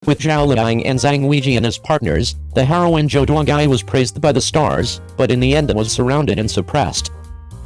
With Zhao Liying and Zhang Weijia as partners, the heroine Zhou Duangai was praised by the stars, but in the end was surrounded and suppressed.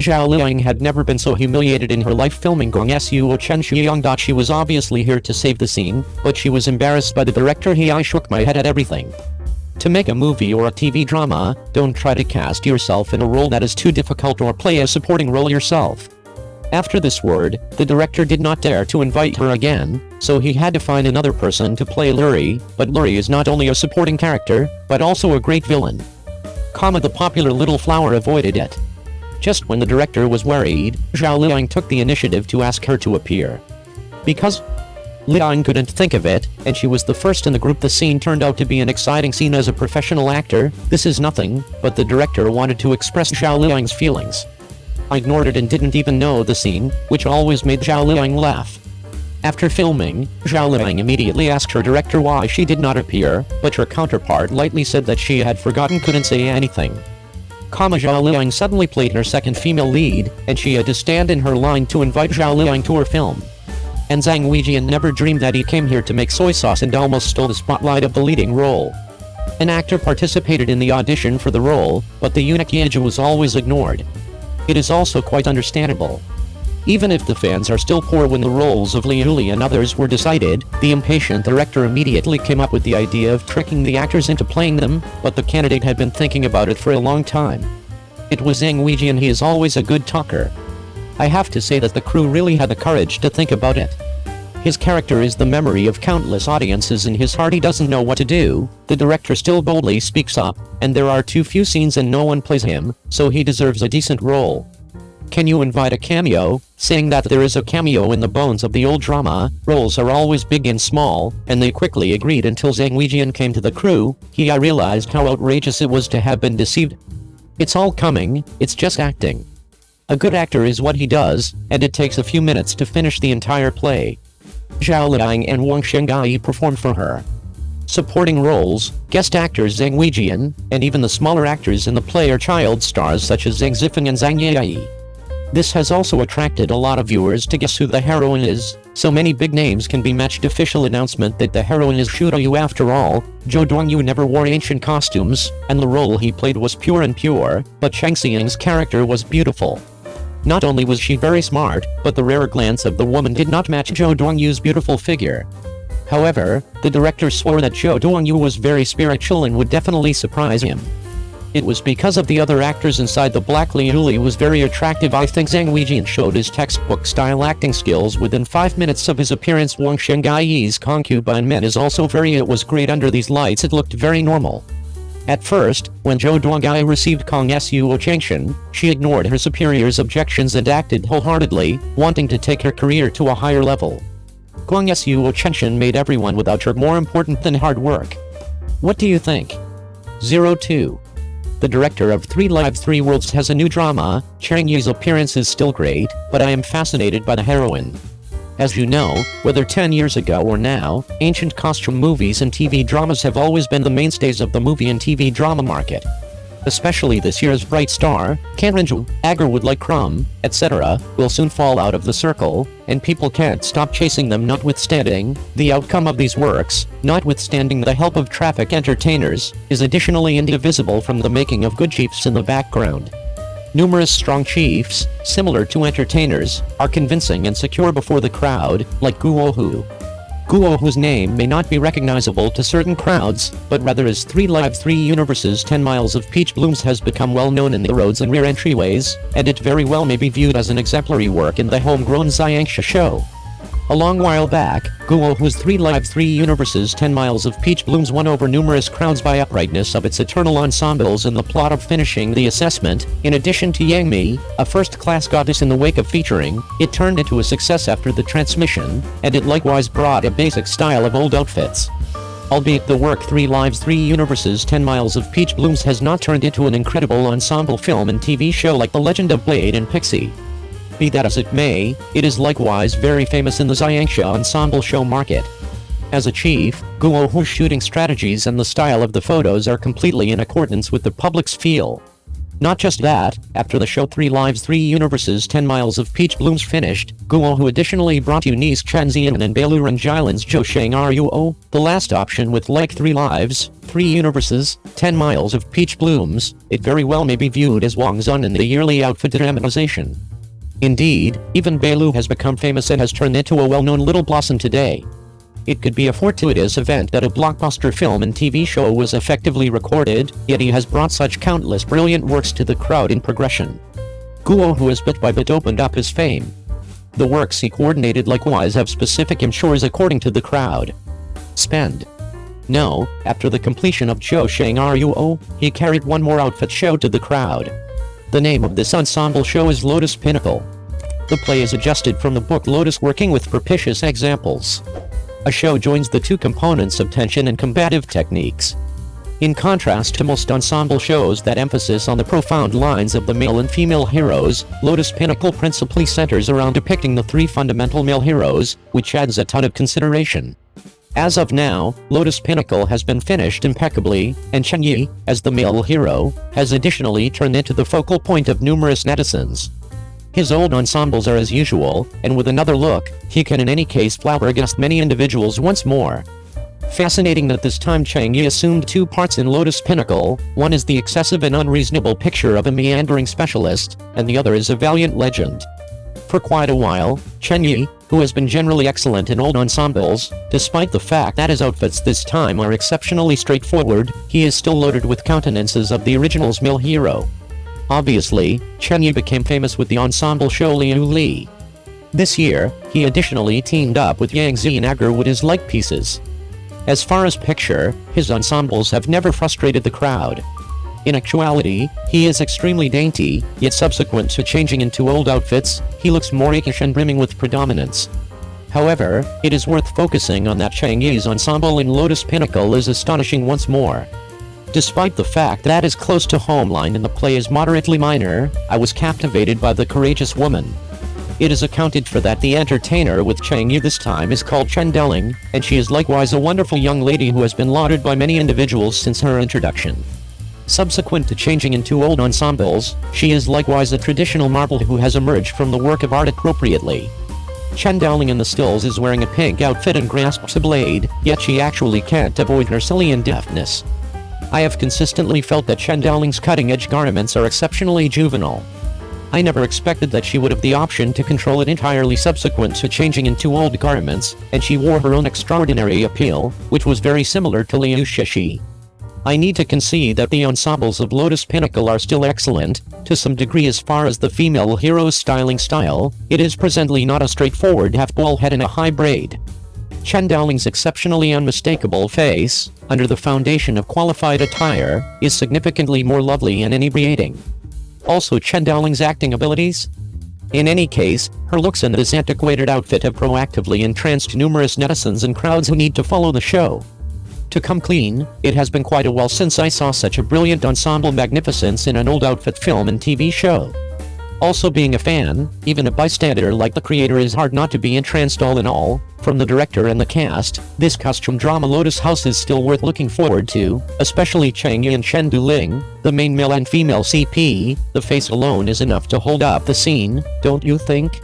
Zhao Liying had never been so humiliated in her life filming Gong Suo Chen Shuyang. She was obviously here to save the scene, but she was embarrassed by the director. I shook my head at everything. To make a movie or a TV drama, don't try to cast yourself in a role that is too difficult or play a supporting role yourself. After this word, the director did not dare to invite her again, so he had to find another person to play Luri, but Luri is not only a supporting character, but also a great villain. The popular little flower avoided it. Just when the director was worried, Zhao Liying took the initiative to ask her to appear. Because Liying couldn't think of it, and she was the first in the group. The scene turned out to be an exciting scene. As a professional actor, this is nothing, but the director wanted to express Zhao Liying's feelings. I ignored it and didn't even know the scene, which always made Zhao Liying laugh. After filming, Zhao Liying immediately asked her director why she did not appear, but her counterpart lightly said that she had forgotten, couldn't say anything. Zhao Liying suddenly played her second female lead, and she had to stand in her line to invite Zhao Liying to her film. And Zhang Weijia never dreamed that he came here to make soy sauce and almost stole the spotlight of the leading role. An actor participated in the audition for the role, but the unique Yeji was always ignored. It is also quite understandable. Even if the fans are still poor when the roles of Liu Li and others were decided, the impatient director immediately came up with the idea of tricking the actors into playing them, but the candidate had been thinking about it for a long time. It was Zhang Weijia, and he is always a good talker. I have to say that the crew really had the courage to think about it. His character is the memory of countless audiences. In his heart he doesn't know what to do. The director still boldly speaks up, and there are too few scenes and no one plays him, so he deserves a decent role. Can you invite a cameo? Saying that there is a cameo in the bones of the old drama, roles are always big and small, and they quickly agreed until Zhang Weijia came to the crew. I realized how outrageous it was to have been deceived. It's all coming, it's just acting. A good actor is what he does, and it takes a few minutes to finish the entire play. Zhao Liying and Wang Shengyi performed for her. Supporting roles, guest actors Zhang Weijia, and even the smaller actors in the play are child stars such as Zhang Zifeng and Zhang Yi. This has also attracted a lot of viewers to guess who the heroine is. So many big names can be matched. Official announcement that the heroine is Shu Yu. After all, Zhou Duanyu never wore ancient costumes, and the role he played was pure and pure, but Cheng Ying's character was beautiful. Not only was she very smart, but the rare glance of the woman did not match Zhou Duanyu's beautiful figure. However, the director swore that Zhou Duanyu was very spiritual and would definitely surprise him. It was because of the other actors inside the black. Liu Li was very attractive. I think Zhang Weijia showed his textbook-style acting skills within 5 minutes of his appearance. Wang Shengyi's concubine men is also it was great under these lights. It looked very normal. At first, when Zhou Duangai received Kong Suo Chengshen, she ignored her superior's objections and acted wholeheartedly, wanting to take her career to a higher level. Kong Suo Chengshen made everyone without her more important than hard work. What do you think? 02. The director of 3 Lives 3 Worlds has a new drama. Cheng Yi's appearance is still great, but I am fascinated by the heroine. As you know, whether 10 years ago or now, ancient costume movies and TV dramas have always been the mainstays of the movie and TV drama market. Especially this year's bright star, Kanrinju, Agarwood like Crumb, etc., will soon fall out of the circle, and people can't stop chasing them. Notwithstanding the outcome of these works, notwithstanding the help of traffic entertainers, is additionally indivisible from the making of good chiefs in the background. Numerous strong chiefs, similar to entertainers, are convincing and secure before the crowd, like Guohu. Guohu's name may not be recognizable to certain crowds, but rather as 3 Lives 3 Universes 10 Miles of Peach Blooms has become well known in the roads and rear entryways, and it very well may be viewed as an exemplary work in the homegrown Xiangsha show. A long while back, Guohu's 3 Lives 3 Universes 10 Miles of Peach Blooms won over numerous crowds by uprightness of its eternal ensembles and the plot of finishing the assessment. In addition to Yang Mi, a first-class goddess in the wake of featuring, it turned into a success after the transmission, and it likewise brought a basic style of old outfits. Albeit the work 3 Lives 3 Universes 10 Miles of Peach Blooms has not turned into an incredible ensemble film and TV show like The Legend of Blade and Pixie. Be that as it may, it is likewise very famous in the Xiangsha ensemble show market. As a chief, Guohu's shooting strategies and the style of the photos are completely in accordance with the public's feel. Not just that, after the show 3 Lives 3 Universes 10 Miles of Peach Blooms finished, Guo, who additionally brought Eunice Chen Xian and Beilu Ranjilan's Zhou Sheng Ruo, the last option with like 3 Lives, 3 Universes, 10 Miles of Peach Blooms, it very well may be viewed as Wang Zun in the yearly outfit dramatization. Indeed, even Beilu has become famous and has turned into a well-known little blossom today. It could be a fortuitous event that a blockbuster film and TV show was effectively recorded, yet he has brought such countless brilliant works to the crowd in progression. Guo, who has bit by bit opened up his fame. The works he coordinated likewise have specific ensures according to the crowd. Spend. No, after the completion of Zhou Sheng Ruo, he carried one more outfit show to the crowd. The name of this ensemble show is Lotus Pinnacle. The play is adjusted from the book Lotus working with propitious examples. A show joins the two components of tension and combative techniques. In contrast to most ensemble shows that emphasis on the profound lines of the male and female heroes, Lotus Pinnacle principally centers around depicting the 3 fundamental male heroes, which adds a ton of consideration. As of now, Lotus Pinnacle has been finished impeccably, and Cheng Yi, as the male hero, has additionally turned into the focal point of numerous netizens. His old ensembles are as usual, and with another look, he can in any case flabbergast many individuals once more. Fascinating that this time Cheng Yi assumed 2 parts in Lotus Pinnacle, one is the excessive and unreasonable picture of a meandering specialist, and the other is a valiant legend. For quite a while, Cheng Yi, who has been generally excellent in old ensembles, despite the fact that his outfits this time are exceptionally straightforward, he is still loaded with countenances of the original's male hero. Obviously, Cheng Yi became famous with the ensemble show Liu Li. This year, he additionally teamed up with Yang Xianager with his like pieces. As far as picture, his ensembles have never frustrated the crowd. In actuality, he is extremely dainty, yet subsequent to changing into old outfits, he looks more rakish and brimming with predominance. However, it is worth focusing on that Cheng Yi's ensemble in Lotus Pinnacle is astonishing once more. Despite the fact that his close to home line in the play is moderately minor, I was captivated by the courageous woman. It is accounted for that the entertainer with Cheng Yi this time is called Chen Deling, and she is likewise a wonderful young lady who has been lauded by many individuals since her introduction. Subsequent to changing into old ensembles, she is likewise a traditional marble who has emerged from the work of art appropriately. Chen Dowling in the stills is wearing a pink outfit and grasps a blade, yet she actually can't avoid her Cillian deftness. I have consistently felt that Chen Dowling's cutting-edge garments are exceptionally juvenile. I never expected that she would have the option to control it entirely subsequent to changing into old garments, and she wore her own extraordinary appeal, which was very similar to Liu Shishi. I need to concede that the ensembles of Lotus Pinnacle are still excellent, to some degree as far as the female hero's styling style, it is presently not a straightforward half-ball head and a high braid. Chen Dowling's exceptionally unmistakable face, under the foundation of qualified attire, is significantly more lovely and inebriating. Also Chen Dowling's acting abilities? In any case, her looks and this antiquated outfit have proactively entranced numerous netizens and crowds who need to follow the show. To come clean, it has been quite a while since I saw such a brilliant ensemble magnificence in an old outfit film and TV show. Also being a fan, even a bystander like the creator is hard not to be entranced all in all. From the director and the cast, this costume drama Lotus House is still worth looking forward to, especially Cheng Yi and Chen Duling, the main male and female CP, the face alone is enough to hold up the scene, don't you think?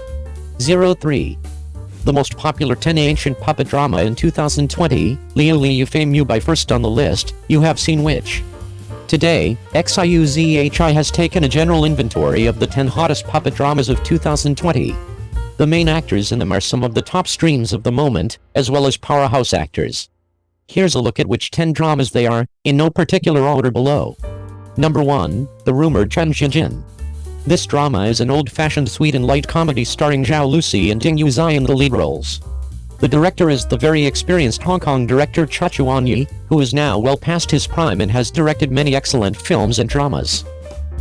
03. The most popular 10 ancient puppet drama in 2020, Liu Li you fame you by first on the list, you have seen which? Today, XIUZHI has taken a general inventory of the 10 hottest puppet dramas of 2020. The main actors in them are some of the top streams of the moment, as well as powerhouse actors. Here's a look at which 10 dramas they are, in no particular order below. Number 1, the rumored Chen Xinjin. This drama is an old-fashioned sweet and light comedy starring Zhao Lucy and Ding Yuzai in the lead roles. The director is the very experienced Hong Kong director Chuan Yi, who is now well past his prime and has directed many excellent films and dramas.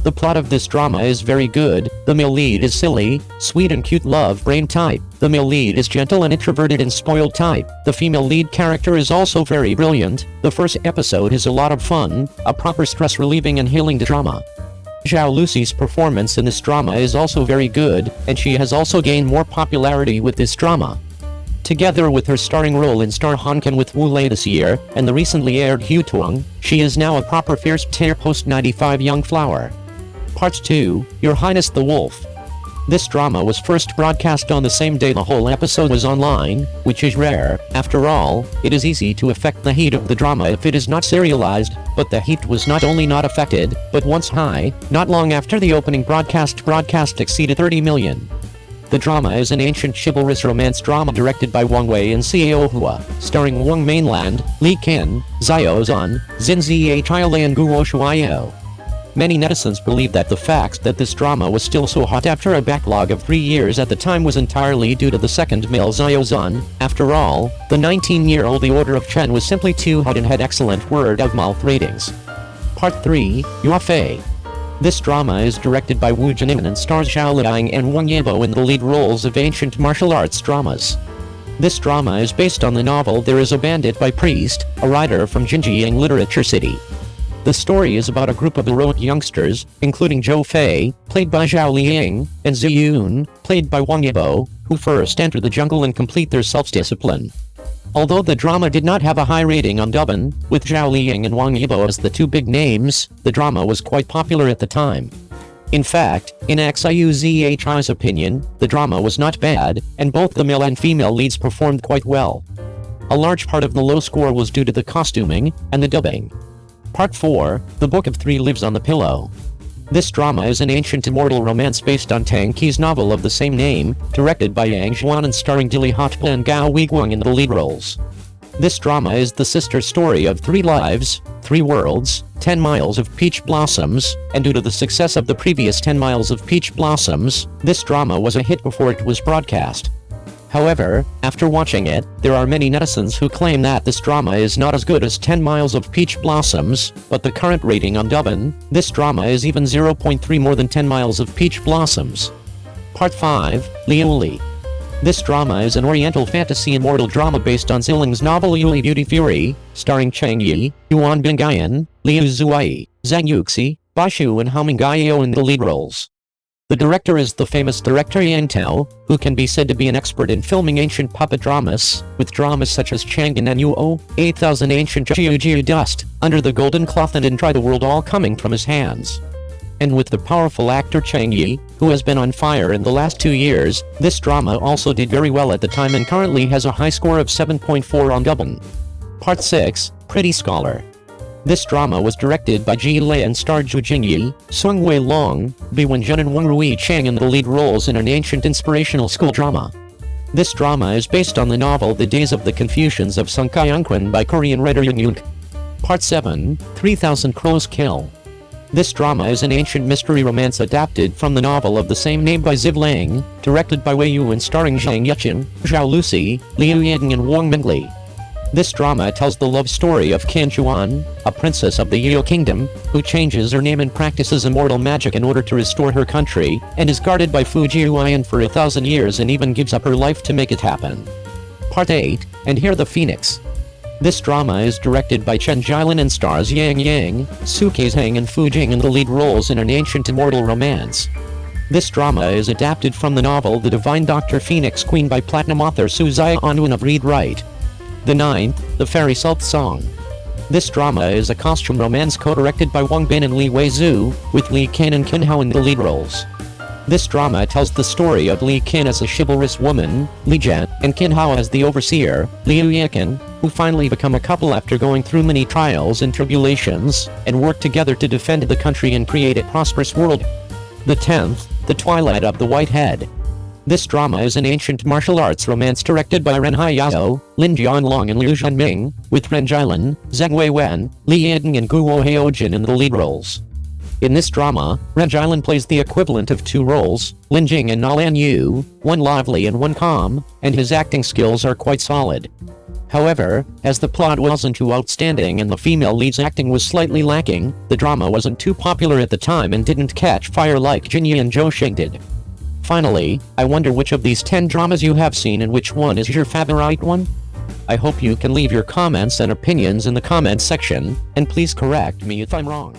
The plot of this drama is very good. The male lead is silly, sweet and cute love brain type. The male lead is gentle and introverted and spoiled type. The female lead character is also very brilliant. The first episode is a lot of fun, a proper stress-relieving and healing drama. Zhao Lucy's performance in this drama is also very good, and she has also gained more popularity with this drama. Together with her starring role in Star Honkan with Wu Lei this year, and the recently aired Hu Tuong, she is now a proper fierce tear post-95 young flower. Part 2, Your Highness the Wolf. This drama was first broadcast on the same day the whole episode was online, which is rare. After all, it is easy to affect the heat of the drama if it is not serialized, but the heat was not only not affected, but once high, not long after the opening broadcast exceeded 30 million. The drama is an ancient chivalrous romance drama directed by Wang Wei and Xiao Hua, starring Wang Mainland, Li Qin, Xiao Zhan, Xin Zhiai and Guo Shuaiyao. Many netizens believe that the fact that this drama was still so hot after a backlog of 3 years at the time was entirely due to the second male Xiao Zhan. After all, the 19-year-old The Order of Chen was simply too hot and had excellent word-of-mouth ratings. Part 3, Yue Fei. This drama is directed by Wu Jianin and stars Zhao Liying and Wang Yibo in the lead roles of ancient martial arts dramas. This drama is based on the novel There is a Bandit by Priest, a writer from Jinjiang Literature City. The story is about a group of heroic youngsters, including Zhou Fei, played by Zhao Liying, and Zi Yun, played by Wang Yibo, who first enter the jungle and complete their self-discipline. Although the drama did not have a high rating on Douban, with Zhao Liying and Wang Yibo as the two big names, the drama was quite popular at the time. In fact, in Xiuzhi's opinion, the drama was not bad, and both the male and female leads performed quite well. A large part of the low score was due to the costuming and the dubbing. Part 4, The Book of Three Lives on the Pillow. This drama is an ancient immortal romance based on Tang Qi's novel of the same name, directed by Yang Xuan and starring Dili Hotpa and Gao Weiguang in the lead roles. This drama is the sister story of 3 Lives, 3 Worlds, 10 Miles of Peach Blossoms, and due to the success of the previous 10 Miles of Peach Blossoms, this drama was a hit before it was broadcast. However, after watching it, there are many netizens who claim that this drama is not as good as 10 Miles of Peach Blossoms, but the current rating on Douban, this drama is even 0.3 more than 10 Miles of Peach Blossoms. Part 5, Liuli. This drama is an oriental fantasy immortal drama based on Ziling's novel Yuli Beauty Fury, starring Cheng Yi, Yuan Bingyan, Liu Zuai, Zhang Yuxi, Baishu and Hao Mingyao in the lead roles. The director is the famous director Yang Tao, who can be said to be an expert in filming ancient puppet dramas, with dramas such as Chang'an and Yuo, 8,000 Ancient Jiu Dust, Under the Golden Cloth and Try the World all coming from his hands. And with the powerful actor Cheng Yi, who has been on fire in the last 2 years, this drama also did very well at the time and currently has a high score of 7.4 on Douban. Part 6, Pretty Scholar. This drama was directed by Ji Lei and starred Zhu Jingyi, Sung Wei Long, Bi Wenjun and Wang Rui Chang in the lead roles in an ancient inspirational school drama. This drama is based on the novel The Days of the Confucians of Sung Kyung-kun by Korean writer Yoon Yoon. Part 7, 3000 Crows Kill. This drama is an ancient mystery romance adapted from the novel of the same name by Ziv Lang, directed by Wei Yu and starring Zhang Yuqin, Zhao Lucy, Liu Ying and Wang Mingli. This drama tells the love story of Qin Chuan, a princess of the Yeo Kingdom, who changes her name and practices immortal magic in order to restore her country, and is guarded by Fu Jiuyan for 1,000 years and even gives up her life to make it happen. Part 8, And Here the Phoenix. This drama is directed by Chen Jilin and stars Yang Yang, Su Keizhang and Fu Jing in the lead roles in an ancient immortal romance. This drama is adapted from the novel The Divine Dr. Phoenix Queen by platinum author Su Zai Anwen of Read Write. The 9th, The Fairy Salt Song. This drama is a costume romance co-directed by Wang Bin and Li Weizhu, with Li Qin and Qin Hao in the lead roles. This drama tells the story of Li Qin as a chivalrous woman, Li Jian, and Qin Hao as the overseer, Liu Yiqin, who finally become a couple after going through many trials and tribulations, and work together to defend the country and create a prosperous world. The 10th, The Twilight of the White Head. This drama is an ancient martial arts romance directed by Ren Haiyao, Lin Jianlong and Liu Zhanming, with Ren Jilin, Zhang Weiwen, Li Yiding and Guo Heojin in the lead roles. In this drama, Ren Jilin plays the equivalent of 2 roles, Lin Jing and Na Lan Yu, one lively and one calm, and his acting skills are quite solid. However, as the plot wasn't too outstanding and the female lead's acting was slightly lacking, the drama wasn't too popular at the time and didn't catch fire like Jinyi and Zhou Xing did. Finally, I wonder which of these 10 dramas you have seen and which one is your favorite one? I hope you can leave your comments and opinions in the comments section, and please correct me if I'm wrong.